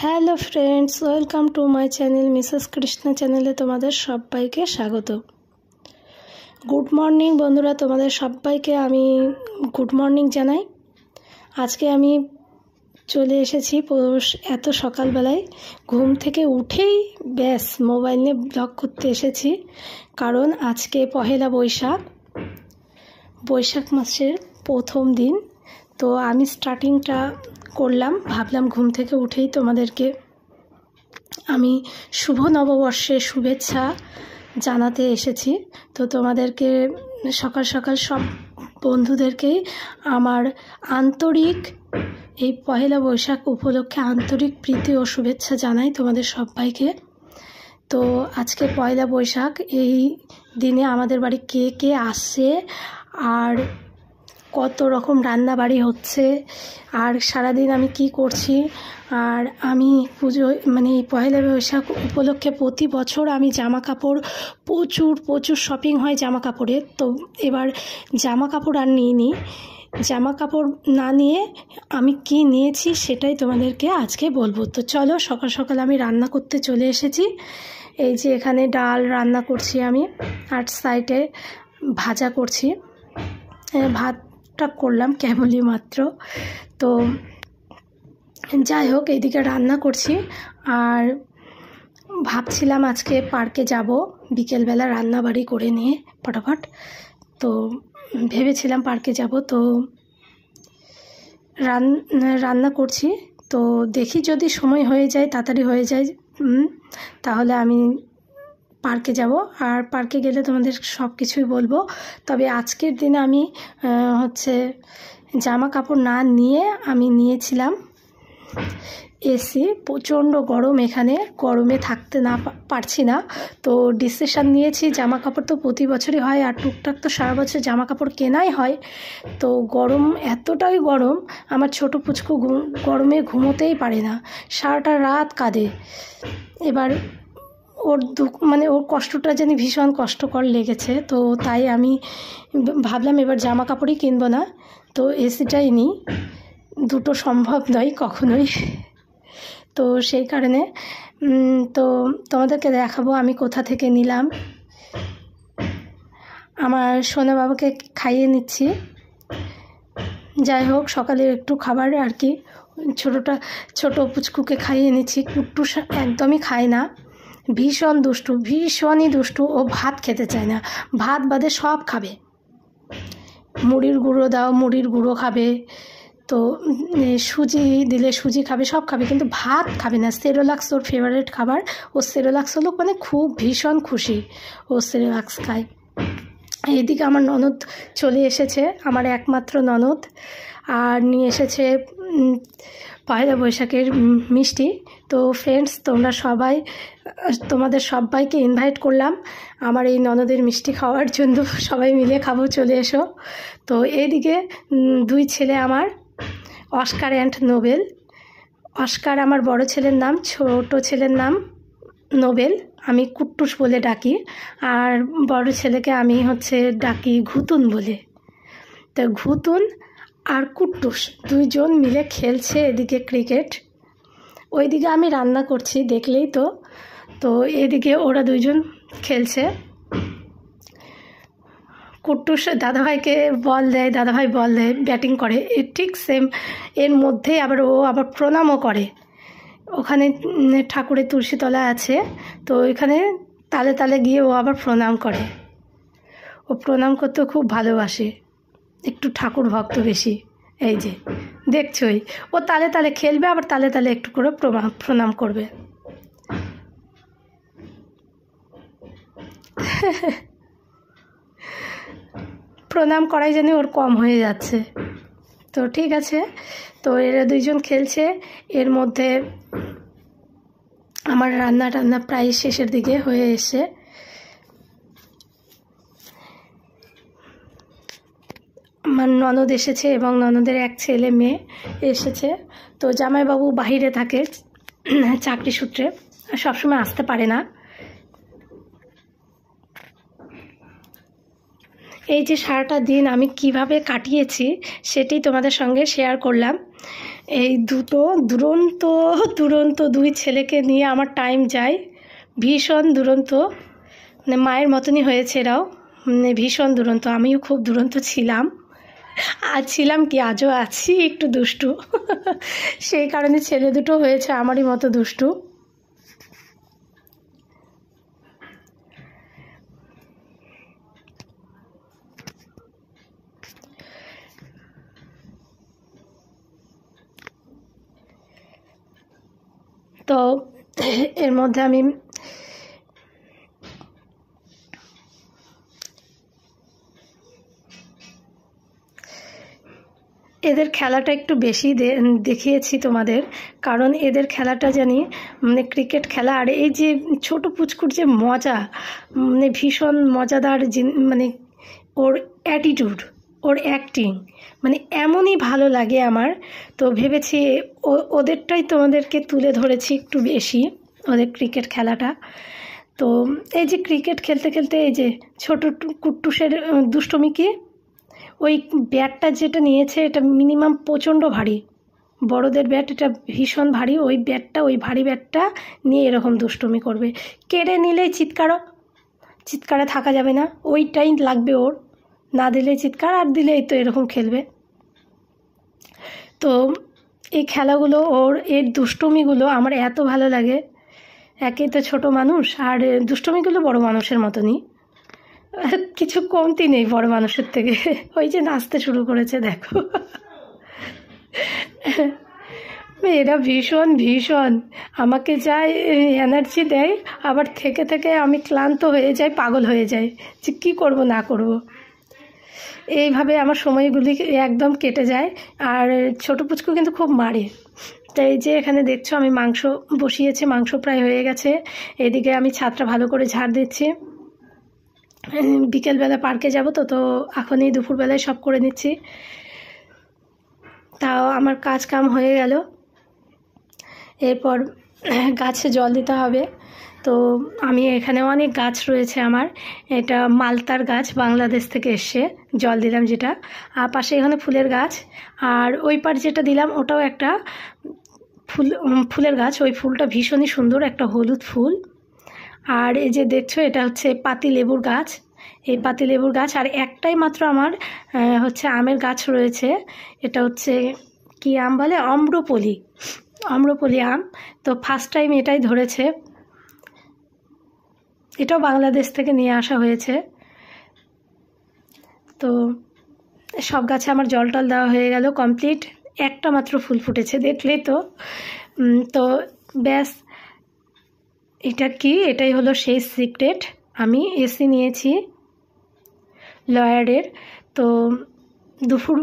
Hello friends, welcome to my channel Mrs Krishna চ্যানেলে তোমাদের সবাইকে স্বাগত। গুড মর্নিং বন্ধুরা, তোমাদের সবাইকে আমি গুড মর্নিং জানাই। আজকে আমি চলে এসেছি এত সকালবেলায় ঘুম থেকে উঠেই ব্যাস মোবাইল নিয়ে ব্লগ করতে এসেছি, কারণ আজকে পহেলা বৈশাখ মাসের প্রথম দিন। তো আমি স্টার্টিংটা করলাম, ভাবলাম ঘুম থেকে উঠেই তোমাদেরকে আমি শুভ নববর্ষের শুভেচ্ছা জানাতে এসেছি। তো তোমাদেরকে সকাল সকাল সব বন্ধুদেরকেই আমার আন্তরিক এই পহেলা বৈশাখ উপলক্ষে আন্তরিক প্রীতি ও শুভেচ্ছা জানাই তোমাদের সবাইকে। তো আজকে পয়লা বৈশাখ, এই দিনে আমাদের বাড়ি কে কে আসছে আর কত রকম রান্নাবাড়ি হচ্ছে আর সারাদিন আমি কি করছি। আর আমি পুজো এই পয়লা বৈশাখ উপলক্ষে প্রতি বছর আমি জামা কাপড় প্রচুর শপিং হয় জামা কাপড়ের। তো এবার জামা কাপড় আর নিইনি, জামা কাপড় না নিয়ে আমি কি নিয়েছি সেটাই তোমাদেরকে আজকে বলবো। তো চলো, সকাল সকাল আমি রান্না করতে চলে এসেছি। এই যে এখানে ডাল রান্না করছি আমি, আর সাইডে ভাজা করছি, ভাতটা করলাম কেবলই মাত্র। তো যাই হোক, এইদিকে রান্না করছি আর ভাবছিলাম আজকে পার্কে যাব বিকেলবেলা রান্নাবাড়ি করে নিয়ে ফটাফট। তো ভেবেছিলাম পার্কে যাব, তো রান্না করছি। তো দেখি যদি সময় হয়ে যায়, তাড়াতাড়ি হয়ে যায়, তাহলে আমি পার্কে যাব। আর পার্কে গেলে তোমাদের সব কিছুই বলবো। তবে আজকের দিনে আমি জামা কাপড় না নিয়ে আমি নিয়েছিলাম এসি। প্রচণ্ড গরম, এখানে গরমে থাকতে না পারছি না। তো ডিসিশান নিয়েছি, জামা কাপড় তো প্রতি বছরই হয় আর টুকটাক তো সারা বছর জামা কাপড় কেনাই হয়। তো গরম, এতটাই গরম, আমার ছোটো পুচকু গরমে ঘুমোতেই পারে না, সারাটা রাত কাঁদে। এবার ওর ওর কষ্টটা জানি ভীষণ কষ্টকর লেগেছে। তো তাই আমি ভাবলাম এবার জামা কাপড়ই কিনবো না, তো এসিটাই নিই। দুটো সম্ভব নয় কখনোই। তো সেই কারণে তো তোমাদেরকে দেখাবো আমি কোথা থেকে নিলাম। আমার সোনা বাবাকে খাইয়ে নিচ্ছি। যাই হোক, সকালে একটু খাবার আর কি, ছোটো পুচকুকে খাইয়ে নিচ্ছি। কুট্টু একদমই খায় না, ভীষণই দুষ্টু। ও ভাত খেতে চায় না, ভাত বাদে সব খাবে। মুড়ির গুঁড়ো দাও, মুড়ির গুঁড়ো খাবে, তো সুজি দিলে সুজি খাবে, সব খাবে, কিন্তু ভাত খাবে না। সেরেলাক্স ওর ফেভারিট খাবার, ও সেরেলাক্স হলো খুব ভীষণ খুশি ও সেরেলাক্স খায়। এইদিকে আমার ননদ চলে এসেছে, আমার একমাত্র ননদ, আর নিয়ে এসেছে পয়লা বৈশাখের মিষ্টি। তো ফ্রেন্ডস, তোমাদের সবাইকে ইনভাইট করলাম আমার এই ননদের মিষ্টি খাওয়ার জন্য। সবাই মিলে খাবো, চলে এসো। তো এইদিকে দুই ছেলে আমার, অস্কার অ্যান্ড নোবেল। অস্কার আমার বড় ছেলের নাম, ছোট ছেলের নাম নোবেল, আমি কুট্টুস বলে ডাকি। আর বড় ছেলেকে আমি ডাকি ঘুতুন বলে। তো ঘুতুন আর কুট্টুস দুইজন মিলে খেলছে এদিকে ক্রিকেট, ওইদিকে আমি রান্না করছি, দেখলেই তো। তো এদিকে ওরা দুইজন খেলছে। কুট্টুস দাদাভাইকে বল দেয়, দাদাভাই বল দেয়, ব্যাটিং করে, ঠিক সেম এর মধ্যেই ও আবার প্রণামও করে। ওখানে ঠাকুরের তুলসীতলা আছে, তো ওইখানে তালে তালে গিয়ে ও আবার প্রণাম করে। ও প্রণাম করতে খুব ভালোবাসে, একটু ঠাকুর ভক্ত বেশি। এই যে দেখছোই, ও তালে তালে খেলবে, আবার তালে তালে একটু করে প্রণাম করবে। প্রণাম করাই জানি ওর কম হয়ে যাচ্ছে। তো ঠিক আছে, তো এরা দুইজন খেলছে। এর মধ্যে আমার রান্না প্রায় শেষের দিকে হয়ে এসে। আমার ননদ এসেছে এবং ননদের এক ছেলে মেয়ে এসেছে। তো জামাইবাবু বাহিরে থাকে চাকরি সূত্রে, সবসময় আসতে পারে না। এই যে সারাটা দিন আমি কিভাবে কাটিয়েছি সেটাই তোমাদের সঙ্গে শেয়ার করলাম। এই দুটো দুরন্ত দুরন্ত দুই ছেলেকে নিয়ে আমার টাইম যায়, ভীষণ দুরন্ত, মানে মায়ের মতনই হয়েছে এরাও, মানে ভীষণ দুরন্ত। আমিও খুব দুরন্ত ছিলাম, আর ছিলাম কি আজও আছি একটু দুষ্টু সেই কারণে ছেলে দুটো হয়েছে আমারই মতো দুষ্টু। তো এর মধ্যে আমি এদের খেলাটা একটু বেশি দেখিয়েছি তোমাদের, কারণ এদের খেলাটা জানি মানে ক্রিকেট খেলা, আর এই যে ছোট পুচকুর যে মজা, মানে ভীষণ মজাদার, মানে ওর অ্যাটিটিউড, ওর অ্যাক্টিং, মানে এমনই ভালো লাগে আমার। তো ভেবেছি ওদেরটাই তোমাদেরকে তুলে ধরেছি একটু বেশি, ওদের ক্রিকেট খেলাটা। তো এই যে ক্রিকেট খেলতে খেলতে এই যে ছোট কুট্টুসের দুষ্টুমি কি, ওই ব্যাটটা যেটা নিয়েছে এটা মিনিমাম প্রচণ্ড ভারী, বড়দের ব্যাট, এটা ভীষণ ভারী, ওই ব্যাটটা, ওই ভারী ব্যাটটা নিয়ে এরকম দুষ্টুমি করবে। কেড়ে নিলেই চিৎকারে থাকা যাবে না, ওইটাই লাগবে ওর, না দিলেই চিৎকার, আর দিলেই তো এরকম খেলবে। তো এই খেলাগুলো এর দুষ্টুমিগুলো আমার এত ভালো লাগে। একেই তো ছোট মানুষ, আর দুষ্টুমিগুলো বড় মানুষের মতনই, কিছু কমতি নেই বড় মানুষের থেকে। ওই যে নাচতে শুরু করেছে দেখো এরা ভীষণ ভীষণ আমাকে যা এনার্জি দেয়, আবার থেকে থেকে আমি ক্লান্ত হয়ে যাই, পাগল হয়ে যাই যে কী করব না করব। এইভাবে আমার সময়গুলি একদম কেটে যায়। আর ছোটো পুচকু কিন্তু খুব মারে। তাই যে এখানে দেখছো আমি মাংস বসিয়েছি, মাংস প্রায় হয়ে গেছে। এদিকে আমি ছাদটা ভালো করে ঝাড় দিচ্ছি, বিকেলবেলা পার্কে যাব, তো এখনই দুপুরবেলায় সব করে নিচ্ছি। তাও আমার কাজ কাম হয়ে গেল। এরপর গাছে জল দিতে হবে। তো আমি এখানে অনেক গাছ রয়েছে আমার, এটা মালতার গাছ, বাংলাদেশ থেকে এসে জল দিলাম যেটা, আর পাশে এখানে ফুলের গাছ, আর ওই পার যেটা দিলাম ওটাও একটা ফুলের গাছ। ওই ফুলটা ভীষণই সুন্দর, একটা হলুদ ফুল। আর এই যে দেখছো এটা হচ্ছে পাতি লেবুর গাছ, এই পাতি লেবুর গাছ। আর একটাই মাত্র আমার হচ্ছে আমের গাছ রয়েছে, এটা হচ্ছে কি আম বলে, আম্রপলি আম। তো ফার্স্ট টাইম এটাই ধরেছে, এটাও বাংলাদেশ থেকে নিয়ে আসা হয়েছে। তো সব গাছে আমার জল টল দেওয়া হয়ে গেল, কমপ্লিট। একটা মাত্র ফুল ফুটেছে, দেখলেই তো। তো ব্যাস, এটা কি, এটাই হলো সেই সিক্রেট। আমি এসি নিয়েছি লয়ারের। তো দুপুর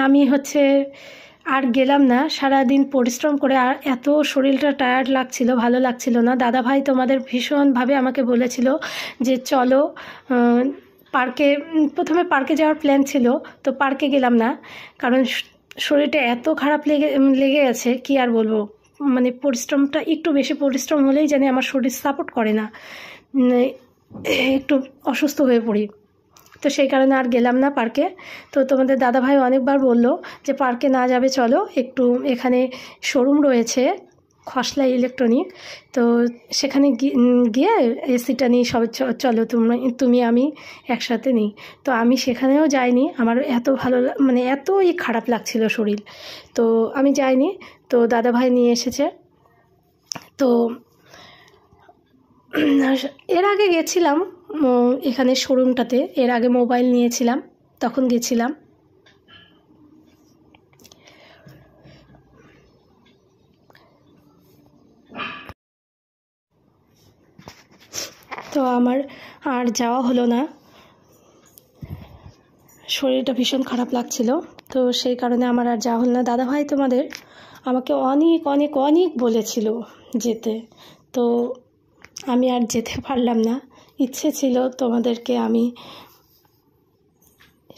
আমি হচ্ছে আর গেলাম না, সারাদিন পরিশ্রম করে আর এত শরীরটা টায়ার্ড লাগছিল, ভালো লাগছিল না। দাদাভাই তোমাদের ভীষণভাবে আমাকে বলেছিল যে চলো পার্কে, প্রথমে পার্কে যাওয়ার প্ল্যান ছিল, তো পার্কে গেলাম না, কারণ শরীরটা এত খারাপ লেগে গেছে, কি আর বলবো। মানে পরিশ্রমটা একটু বেশি পরিশ্রম হলেই জানি আমার শরীর সাপোর্ট করে না, একটু অসুস্থ হয়ে পড়ি। তো সেই কারণে আর গেলাম না পার্কে। তো তোমাদের দাদাভাই অনেকবার বলল যে পার্কে না যাবে, চলো একটু, এখানে শোরুম রয়েছে খসলা ইলেকট্রনিক, তো সেখানে গিয়ে এসিটা নিই, সব চলো তুমি আমি একসাথে নিই। তো আমি সেখানেও যাইনি, আমার এত ভালো মানে এতই খারাপ লাগছিল শরীর, তো আমি যাইনি। তো দাদাভাই নিয়ে এসেছে। তো এর আগে গেছিলাম এখানে শোরুমটাতে, এর আগে মোবাইল নিয়েছিলাম, তখন গেছিলাম। তো আমার আর যাওয়া হলো না, শরীরটা ভীষণ খারাপ লাগছিল, তো সেই কারণে আমার আর যাওয়া হলো না। দাদাভাই তোমাদের আমাকে অনেক অনেক অনেক বলেছিল যেতে, তো আমি আর যেতে পারলাম না। ইচ্ছে ছিল তোমাদেরকে আমি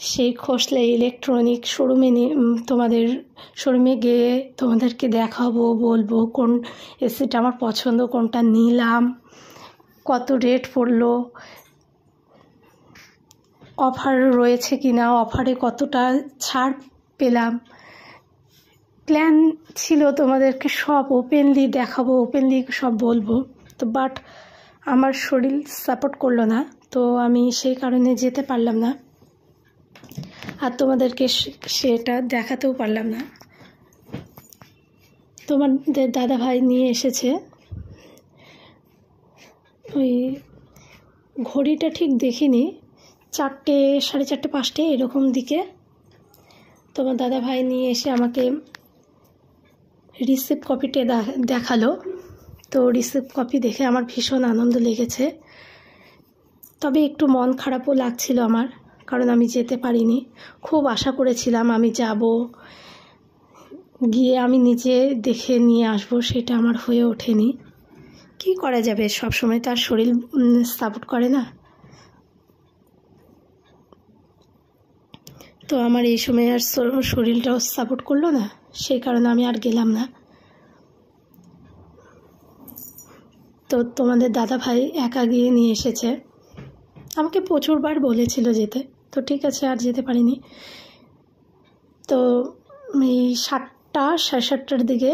সেই খসলা ইলেকট্রনিক তোমাদের শোরুমে গিয়ে তোমাদেরকে দেখাবো, বলবো কোন এসিটা আমার পছন্দ, কোনটা নিলাম, কত রেট পড়লো, অফার রয়েছে কি না, অফারে কতটা ছাড় পেলাম, প্ল্যান ছিল তোমাদেরকে সব ওপেনলি দেখাবো, ওপেনলি সব বলবো, তো বাট আমার শরীর সাপোর্ট করলো না, তো আমি সেই কারণে যেতে পারলাম না আর তোমাদেরকে সেটা দেখাতেও পারলাম না। তোমাদের দাদা ভাই নিয়ে এসেছে, ওই ঘড়িটা ঠিক দেখিনি, 4টে, 4:30, 5টে এরকম দিকে তোমার দাদা ভাই নিয়ে এসে আমাকে রিসিপ্ট কপিটা দেখালো। তো রিসিপ্ট কপি দেখে আমার ভীষণ আনন্দ লেগেছে, তবে একটু মন খারাপও লাগছিল আমার, কারণ আমি যেতে পারিনি। খুব আশা করেছিলাম আমি যাব, গিয়ে আমি নিজে দেখে নিয়ে আসব, সেটা আমার হয়ে ওঠেনি। কি করা যাবে, সব সময় তার শরীর সাপোর্ট করে না। তো আমার এই সময় আর শরীরটাও সাপোর্ট করলো না, সেই কারণে আমি আর গেলাম না। তো তোমাদের দাদা ভাই একা গিয়ে নিয়ে এসেছে, আমাকে প্রচুরবার বলেছিল যেতে, তো ঠিক আছে আর যেতে পারিনি। তো এই 7টা, 7:30টার দিকে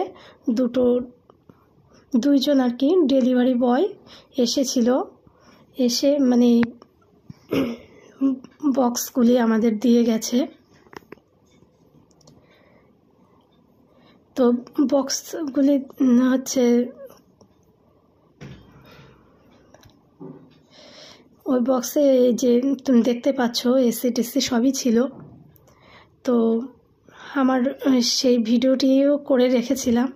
দুইজন আর কি ডেলিভারি বয় এসেছিল, এসে মানে বক্সগুলি আমাদের দিয়ে গেছে। তো বক্সগুলি হচ্ছে ওই বক্সে যে তুমি দেখতে পাচ্ছ এসি টেসি সবই ছিল। তো আমার সেই ভিডিওটিও করে রেখেছিলাম,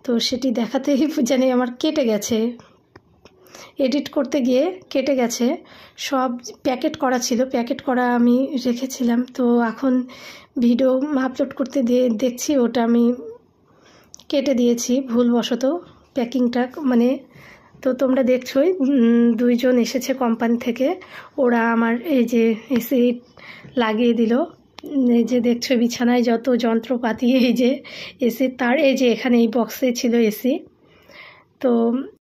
তো সেটি দেখাতেই জানি আমার কেটে গেছে, এডিট করতে গিয়ে কেটে গেছে। সব প্যাকেট করা ছিল, প্যাকেট করা আমি রেখেছিলাম, তো এখন ভিডিও আপলোড করতে দিয়ে দেখছি ওটা আমি কেটে দিয়েছি ভুলবশত প্যাকিংটা, মানে তো তোমরা দেখছোই দুইজন এসেছে কোম্পানি থেকে, ওরা আমার এই যে এসি লাগিয়ে দিল। এই যে দেখছো বিছানায় যত যন্ত্রপাতি, এই যে এসির তার, এই যে এখানে এই বক্সে ছিল এসি। তো